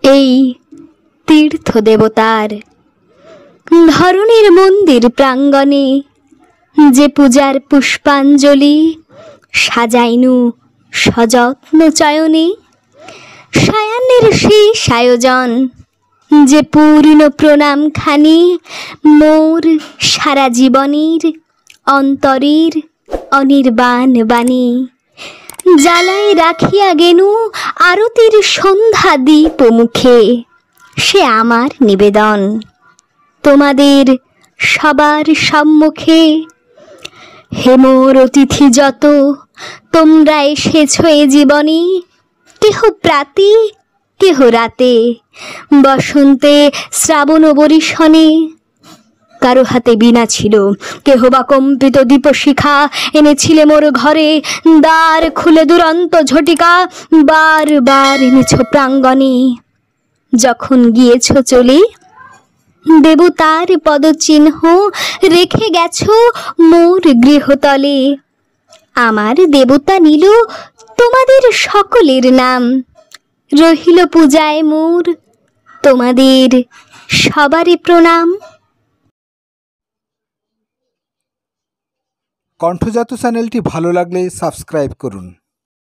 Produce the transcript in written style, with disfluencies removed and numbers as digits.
এই তীর্থ দেবতার ধরণীর মন্দির প্রাঙ্গণে যে পূজার পুষ্পাঞ্জলি সাজাইনু সযত্ন চয়নে, সায়ান্নের শেষ আয়োজন যে পূর্ণ প্রণামখানি মোর সারা জীবনের অন্তরের অনির্বাণ বাণী। জ্বালাই রাখিয়া গেনু আরতির সন্ধ্যা দীপ মুখে, সে আমার নিবেদন তোমাদের সবার সম্মুখে। হে মোর অতিথি যত, তোমরা এসেছ এ জীবনে, কেহ প্রাতে কেহ রাতে, বসন্তে শ্রাবণ বরিশনে। কারো হাতে বীণা ছিল, কেহ বা কম্পিত দীপশিখা এনেছিলে মোর ঘরে। দ্বার খুলে দুরন্ত ঝটিকা বার বার এনেছ প্রাঙ্গণে। যখন গিয়েছ চলে দেবতার পদচিহ্ন রেখে গেছ মোর গৃহতলে। আমার দেবতা নিল তোমাদের সকলের নাম, রহিল পূজায় মোর তোমাদের সবারই প্রণাম। কণ্ঠজাত চ্যানেলটি ভালো লাগলে সাবস্ক্রাইব করুন।